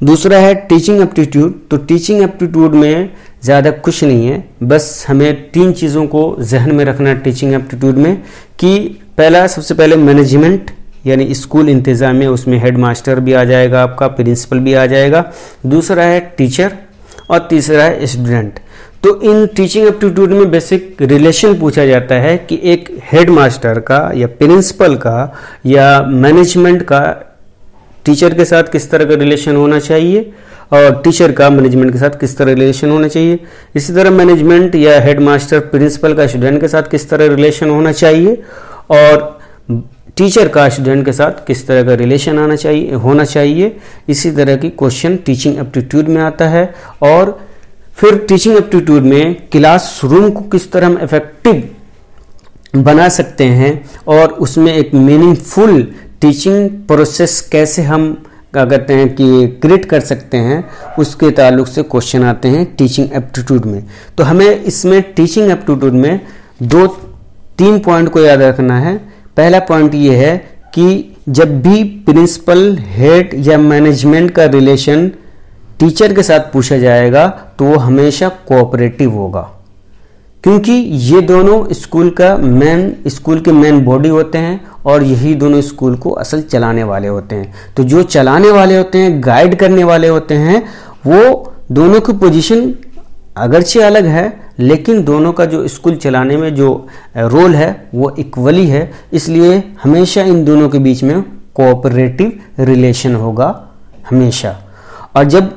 दूसरा है teaching aptitude. तो टीचिंग एप्टीट्यूड में ज़्यादा कुछ नहीं है, बस हमें 3 चीज़ों को जहन में रखना है टीचिंग एप्टीट्यूड में कि पहला, सबसे पहले मैनेजमेंट यानी स्कूल इंतज़ाम है, उसमें हेड मास्टर भी आ जाएगा, आपका प्रिंसिपल भी आ जाएगा। दूसरा है टीचर और तीसरा है स्टूडेंट। तो इन टीचिंग एप्टीट्यूड में बेसिक रिलेशन पूछा जाता है कि एक हेड मास्टर का या प्रिंसिपल का या मैनेजमेंट का टीचर के साथ किस तरह का रिलेशन होना चाहिए और टीचर का मैनेजमेंट के साथ किस तरह रिलेशन होना चाहिए। इसी तरह मैनेजमेंट या हेड मास्टर प्रिंसिपल का स्टूडेंट के साथ किस तरह रिलेशन होना चाहिए और टीचर का स्टूडेंट के साथ किस तरह का रिलेशन होना चाहिए। इसी तरह की क्वेश्चन टीचिंग एप्टीट्यूड में आता है। और फिर टीचिंग एप्टीट्यूड में क्लासरूम को किस तरह हम इफेक्टिव बना सकते हैं और उसमें एक मीनिंगफुल टीचिंग प्रोसेस कैसे हम क्या कहते हैं कि क्रिएट कर सकते हैं, उसके ताल्लुक से क्वेश्चन आते हैं टीचिंग एप्टीट्यूड में। तो हमें इसमें टीचिंग एप्टीट्यूड में 2-3 पॉइंट को याद रखना है। पहला पॉइंट ये है कि जब भी प्रिंसिपल, हेड या मैनेजमेंट का रिलेशन टीचर के साथ पूछा जाएगा तो वो हमेशा कोऑपरेटिव होगा, क्योंकि ये दोनों स्कूल के मेन बॉडी होते हैं और यही दोनों स्कूल को असल चलाने वाले होते हैं। तो जो चलाने वाले होते हैं, गाइड करने वाले होते हैं, वो दोनों की पोजीशन अगरचे अलग है, लेकिन दोनों का जो स्कूल चलाने में जो रोल है वो इक्वली है। इसलिए हमेशा इन दोनों के बीच में कोऑपरेटिव रिलेशन होगा हमेशा। और जब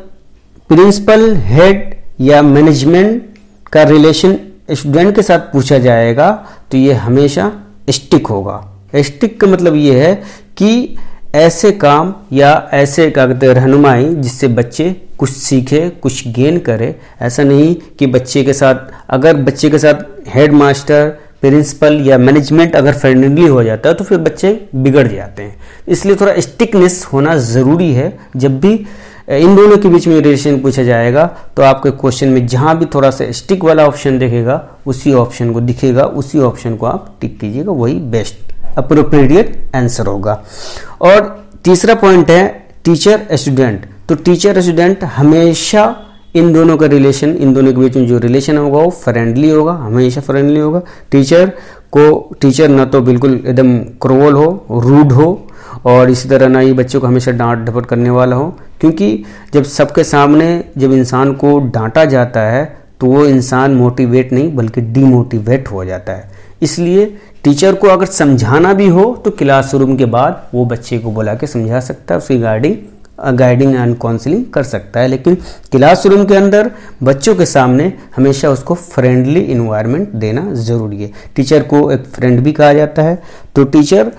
प्रिंसिपल, हेड या मैनेजमेंट का रिलेशन स्टूडेंट के साथ पूछा जाएगा तो ये हमेशा स्टिक होगा। स्टिक का मतलब ये है कि ऐसे काम या ऐसे रहनुमाई जिससे बच्चे कुछ सीखे, कुछ गेन करे। ऐसा नहीं कि अगर बच्चे के साथ हेड मास्टर, प्रिंसिपल या मैनेजमेंट अगर फ्रेंडली हो जाता है तो फिर बच्चे बिगड़ जाते हैं। इसलिए थोड़ा स्टिकनेस होना ज़रूरी है। जब भी इन दोनों के बीच में रिलेशन पूछा जाएगा तो आपके क्वेश्चन में जहां भी थोड़ा सा स्टिक वाला ऑप्शन दिखेगा, उसी ऑप्शन को आप टिक कीजिएगा, वही बेस्ट अप्रोप्रिएट आंसर होगा। और तीसरा पॉइंट है टीचर स्टूडेंट। तो टीचर स्टूडेंट हमेशा इन दोनों का रिलेशन, इन दोनों के बीच में जो रिलेशन होगा वो फ्रेंडली होगा, हमेशा फ्रेंडली होगा। टीचर ना तो बिल्कुल एकदम क्रूअल हो, रूड हो, और इसी तरह ना ही बच्चों को हमेशा डांट डपट करने वाला हो, क्योंकि जब सबके सामने जब इंसान को डांटा जाता है तो वो इंसान मोटिवेट नहीं बल्कि डीमोटिवेट हो जाता है। इसलिए टीचर को अगर समझाना भी हो तो क्लासरूम के बाद वो बच्चे को बुला के समझा सकता है, उसकी गाइडिंग एंड काउंसलिंग कर सकता है। लेकिन क्लासरूम के अंदर बच्चों के सामने हमेशा उसको फ्रेंडली इन्वायरमेंट देना ज़रूरी है। टीचर को एक फ्रेंड भी कहा जाता है, तो टीचर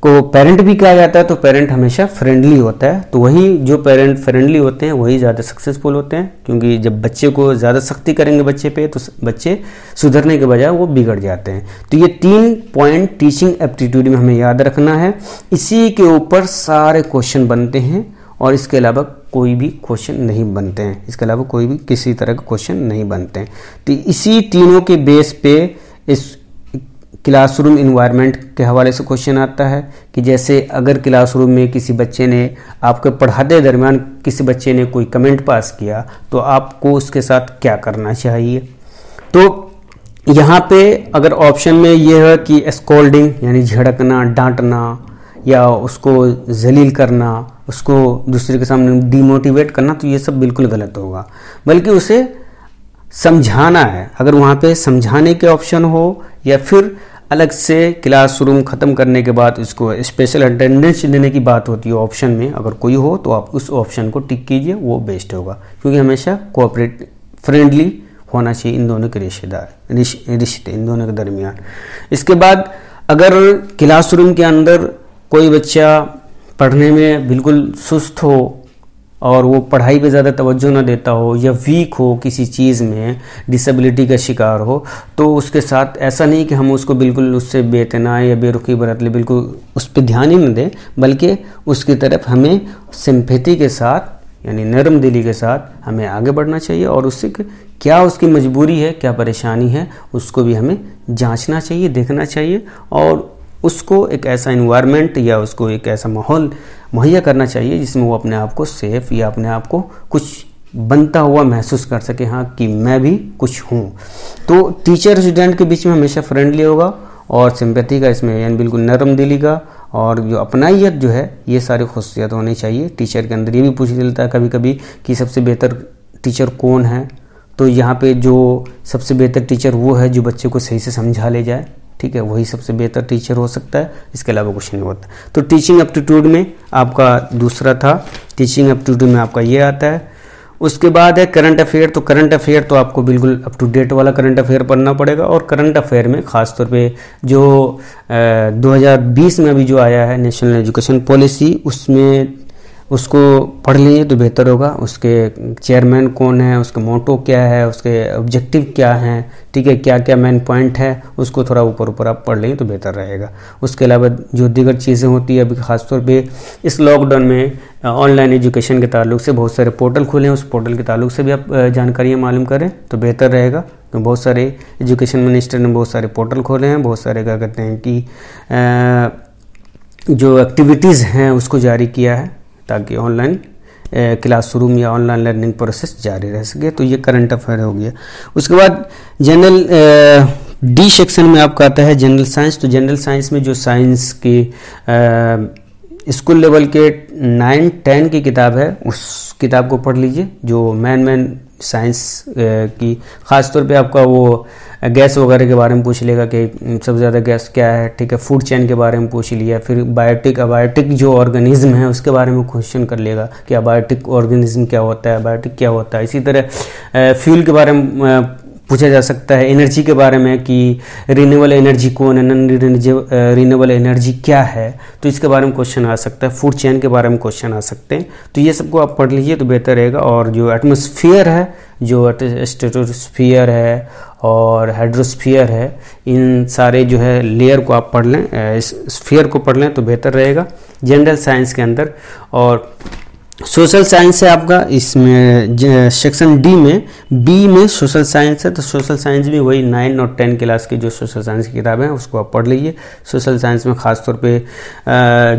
को पेरेंट भी कहा जाता है, तो पेरेंट हमेशा फ्रेंडली होता है। तो वही जो पेरेंट फ्रेंडली होते हैं वही ज़्यादा सक्सेसफुल होते हैं, क्योंकि जब बच्चे को ज़्यादा सख्ती करेंगे बच्चे पे तो बच्चे सुधरने के बजाय वो बिगड़ जाते हैं। तो ये 3 पॉइंट टीचिंग एप्टीट्यूड में हमें याद रखना है। इसी के ऊपर सारे क्वेश्चन बनते हैं और इसके अलावा कोई भी क्वेश्चन नहीं बनते हैं, इसके अलावा कोई भी किसी तरह का क्वेश्चन नहीं बनते हैं। तो इसी तीनों के बेस पे इस क्लासरूम इन्वायरमेंट के हवाले से क्वेश्चन आता है कि जैसे अगर क्लासरूम में किसी बच्चे ने आपके पढ़ाते दरमियान किसी बच्चे ने कोई कमेंट पास किया तो आपको उसके साथ क्या करना चाहिए। तो यहाँ पे अगर ऑप्शन में ये है कि स्कोल्डिंग यानी झड़कना, डांटना या उसको जलील करना, उसको दूसरे के सामने डीमोटिवेट करना, तो ये सब बिल्कुल गलत होगा, बल्कि उसे समझाना है। अगर वहाँ पे समझाने के ऑप्शन हो या फिर अलग से क्लासरूम ख़त्म करने के बाद उसको स्पेशल अटेंडेंस देने की बात होती है ऑप्शन में, अगर कोई हो तो आप उस ऑप्शन को टिक कीजिए, वो बेस्ट होगा। क्योंकि हमेशा कोऑपरेट फ्रेंडली होना चाहिए इन दोनों के रिश्ते इन दोनों के दरमियान। इसके बाद अगर क्लासरूम के अंदर कोई बच्चा पढ़ने में बिल्कुल सुस्त हो और वो पढ़ाई पे ज़्यादा तवज्जो ना देता हो या वीक हो, किसी चीज़ में डिसेबिलिटी का शिकार हो, तो उसके साथ ऐसा नहीं कि हम उसको बिल्कुल उससे बेतना या बेरुखी बरत ले, बिल्कुल उस पर ध्यान ही न दें, बल्कि उसकी तरफ हमें सिंपैथी के साथ यानी नरम दिली के साथ हमें आगे बढ़ना चाहिए और उससे क्या उसकी मजबूरी है, क्या परेशानी है, उसको भी हमें जांचना चाहिए, देखना चाहिए और उसको एक ऐसा इन्वायरमेंट या उसको एक ऐसा मुहैया करना चाहिए जिसमें वो अपने आप को सेफ या अपने आप को कुछ बनता हुआ महसूस कर सके, हाँ कि मैं भी कुछ हूँ। तो टीचर स्टूडेंट के बीच में हमेशा फ्रेंडली होगा और सिंपैथी का इसमें यानी बिल्कुल नरम दिली का, और जो अपनाइयत जो है ये सारी खुशियत होनी चाहिए टीचर के अंदर। ये भी पूछ लेता है कभी कभी कि सबसे बेहतर टीचर कौन है, तो यहाँ पे जो सबसे बेहतर टीचर वो है जो बच्चे को सही से समझा ले जाए, ठीक है, वही सबसे बेहतर टीचर हो सकता है, इसके अलावा कुछ नहीं होता। तो टीचिंग एप्टीट्यूड में आपका दूसरा था, टीचिंग एप्टीट्यूड में आपका ये आता है। उसके बाद है करंट अफेयर। तो करंट अफेयर तो आपको बिल्कुल अप टू डेट वाला करंट अफेयर पढ़ना पड़ेगा, और करंट अफेयर में खासतौर पे जो 2020 में अभी जो आया है नेशनल एजुकेशन पॉलिसी, उसमें उसको पढ़ लीजिए तो बेहतर होगा। उसके चेयरमैन कौन है, उसका मोटो क्या है, उसके ऑब्जेक्टिव क्या हैं, ठीक है, क्या क्या मेन पॉइंट है, उसको थोड़ा ऊपर ऊपर आप पढ़ लेंगे तो बेहतर रहेगा। उसके अलावा जो दीगर चीज़ें होती है, अभी खासतौर पे इस लॉकडाउन में ऑनलाइन एजुकेशन के ताल्लुक से बहुत सारे पोर्टल खुले हैं, उस पोर्टल के ताल्लुक से भी आप जानकारियाँ मालूम करें तो बेहतर रहेगा। तो बहुत सारे एजुकेशन मिनिस्टर ने बहुत सारे पोर्टल खोले हैं, बहुत सारे क्या कहते हैं कि जो एक्टिविटीज़ हैं उसको जारी किया है ताकि ऑनलाइन क्लासरूम या ऑनलाइन लर्निंग प्रोसेस जारी रह सके। तो ये करंट अफेयर हो गया। उसके बाद जनरल डी सेक्शन में आपका आता है जनरल साइंस। तो जनरल साइंस में जो साइंस की स्कूल लेवल के 9-10 की किताब है, उस किताब को पढ़ लीजिए। जो मेन साइंस की खासतौर पे आपका वो गैस वगैरह के बारे में पूछ लेगा कि सबसे ज़्यादा गैस क्या है, ठीक है, फूड चेन के बारे में पूछ लिया, फिर अबायोटिक जो ऑर्गेनिज्म है उसके बारे में क्वेश्चन कर लेगा कि अबायोटिक ऑर्गेनिज्म क्या होता है, अबायोटिक क्या होता है। इसी तरह फ्यूल के बारे में पूछा जा सकता है, एनर्जी के बारे में कि रिन्यूएबल एनर्जी कौन है, नॉन रिन्यूएबल एनर्जी क्या है, तो इसके बारे में क्वेश्चन आ सकता है। फूड चेन के बारे में क्वेश्चन आ सकते हैं। तो ये सबको आप पढ़ लीजिए तो बेहतर रहेगा। और जो एटमॉस्फेयर है, जो स्ट्रेटोस्फीयर है और हाइड्रोस्फीयर है, इन सारे जो है लेयर को आप पढ़ लें, स्फीयर को पढ़ लें तो बेहतर रहेगा जनरल साइंस के अंदर। और सोशल साइंस है आपका, इसमें सेक्शन डी में बी में सोशल साइंस है। तो सोशल साइंस भी वही 9 और 10 क्लास की जो सोशल साइंस की किताबें हैं उसको आप पढ़ लीजिए। सोशल साइंस में ख़ासतौर पे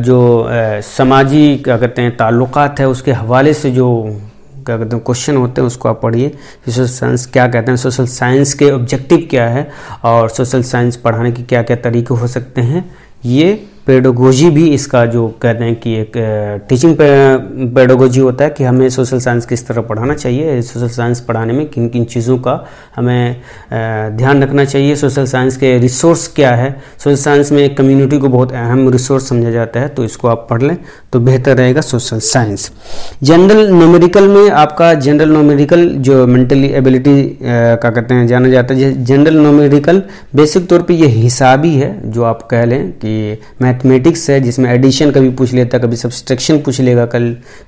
जो समाजी क्या कहते हैं ताल्लुकात है उसके हवाले से जो क्या कहते हैं क्वेश्चन होते हैं उसको आप पढ़िए। सोशल साइंस क्या कहते हैं, सोशल साइंस के ऑब्जेक्टिव क्या है और सोशल साइंस पढ़ाने के क्या क्या तरीके हो सकते हैं। ये पेडागोजी भी इसका जो कहते हैं कि एक टीचिंग पेडागोजी होता है कि हमें सोशल साइंस किस तरह पढ़ाना चाहिए, सोशल साइंस पढ़ाने में किन किन चीज़ों का हमें ध्यान रखना चाहिए, सोशल साइंस के रिसोर्स क्या है। सोशल साइंस में एक कम्युनिटी को बहुत अहम रिसोर्स समझा जाता है, तो इसको आप पढ़ लें तो बेहतर रहेगा सोशल साइंस। जनरल न्यूमेरिकल में आपका जनरल न्यूमेरिकल जो मेंटली एबिलिटी क्या कहते हैं जाना जाता है। जनरल न्यूमेरिकल बेसिक तौर पर ये हिसाबी है, जो आप कह लें कि मैथमेटिक्स है, जिसमें एडिशन कभी पूछ लेता, कभी सब्सट्रैक्शन पूछ लेगा,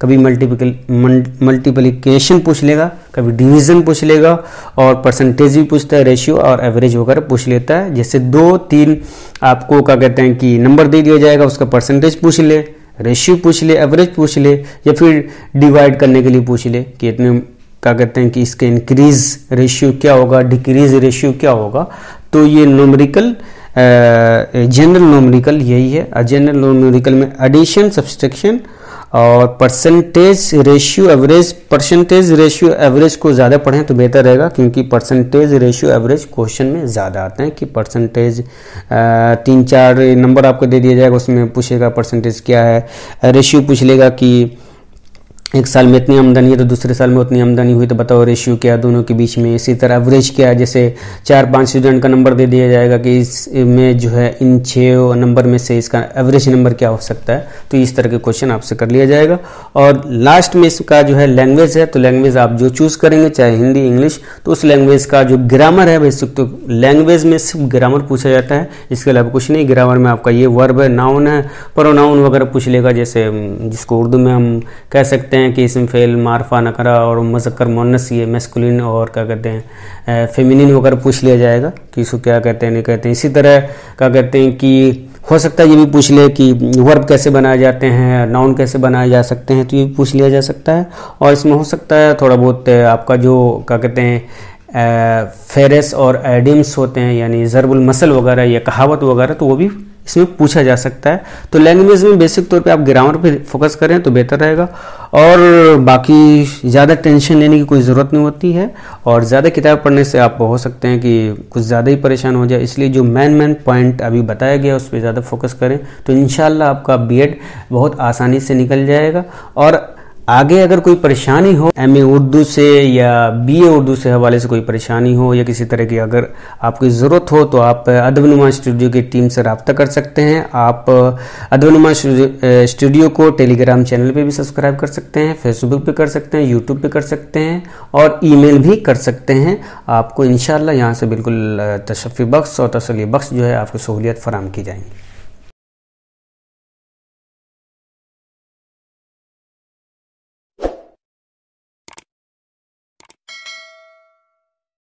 कभी मल्टीप्लिकेशन पूछ लेगा, कभी डिवीजन पूछ लेगा, और परसेंटेज भी पूछता है, रेशियो और एवरेज वगैरह पूछ लेता है। जैसे 2-3 आपको क्या कहते हैं कि नंबर दे दिया जाएगा, उसका परसेंटेज पूछ ले, रेशियो पूछ ले, एवरेज पूछ ले, या फिर डिवाइड करने के लिए पूछ ले कि इतने क्या कहते हैं कि इसके इंक्रीज रेशियो क्या होगा, डिक्रीज रेशियो क्या होगा। तो ये न्यूमेरिकल जनरल न्यूमेरिकल यही है। जनरल न्यूमेरिकल में एडिशन, सब्सट्रैक्शन और percentage ratio average, percentage ratio average को ज़्यादा पढ़ें तो बेहतर रहेगा, क्योंकि परसेंटेज रेशियो एवरेज क्वेश्चन में ज़्यादा आते हैं कि परसेंटेज 3-4 नंबर आपको दे दिया जाएगा, उसमें पूछेगा परसेंटेज क्या है, रेशियो पूछ लेगा कि एक साल में इतनी आमदनी है तो दूसरे साल में उतनी आमदनी हुई तो बताओ रेशियो क्या है दोनों के बीच में। इसी तरह एवरेज क्या है, जैसे 4-5 स्टूडेंट का नंबर दे दिया जाएगा कि इसमें जो है इन 6 नंबर में से इसका एवरेज नंबर क्या हो सकता है। तो इस तरह के क्वेश्चन आपसे कर लिया जाएगा। और लास्ट में इसका जो है लैंग्वेज है, तो लैंग्वेज आप जो चूज़ करेंगे चाहे हिंदी इंग्लिश, तो उस लैंग्वेज का जो ग्रामर है बेसिक, तो लैंग्वेज में सिर्फ ग्रामर पूछा जाता है, इसके अलावा कुछ नहीं। ग्रामर में आपका ये वर्ब है, नाउन है, प्रोनाउन वगैरह पूछ लेगा, जैसे जिसको उर्दू में हम कह सकते हैं कि इसम फेल, मारफा, नकरा और मुज़क्कर मुअन्नस, ये मैस्कुलिन और क्या कहते हैं फेमिनिन वगैरह पूछ लिया जाएगा कि इसको क्या कहते हैं नहीं कहते हैं। इसी तरह क्या कहते हैं कि हो सकता है ये भी पूछ ले कि वर्ब कैसे बनाए जाते हैं, नाउन कैसे बनाए जा सकते हैं, तो ये भी पूछ लिया जा सकता है। और इसमें हो सकता है थोड़ा बहुत आपका जो क्या कहते हैं फेरेस और एडिम्स होते हैं, यानी ज़रबुल मसल वगैरह या कहावत वगैरह, तो वो भी इसमें पूछा जा सकता है। तो लैंग्वेज में बेसिक तौर पे आप ग्रामर पे फोकस करें तो बेहतर रहेगा, और बाकी ज़्यादा टेंशन लेने की कोई ज़रूरत नहीं होती है। और ज़्यादा किताब पढ़ने से आप हो सकते हैं कि कुछ ज़्यादा ही परेशान हो जाए, इसलिए जो मेन पॉइंट अभी बताया गया उस पर ज़्यादा फोकस करें तो इंशाल्लाह आपका बीएड बहुत आसानी से निकल जाएगा। और आगे अगर कोई परेशानी हो एमए उर्दू से या बीए उर्दू से हवाले से कोई परेशानी हो या किसी तरह की अगर आपको ज़रूरत हो तो आप अदबनुमा स्टूडियो की टीम से रब्ता कर सकते हैं। आप अदबनुमा स्टूडियो को टेलीग्राम चैनल पे भी सब्सक्राइब कर सकते हैं, फेसबुक पे कर सकते हैं, यूट्यूब पे कर सकते हैं और ईमेल भी कर सकते हैं। आपको इंशाल्लाह यहाँ से बिल्कुल तशफ़ी बख्श और तसल्ली बख्श जो है आपको सहूलियत फराहम की जाएंगी।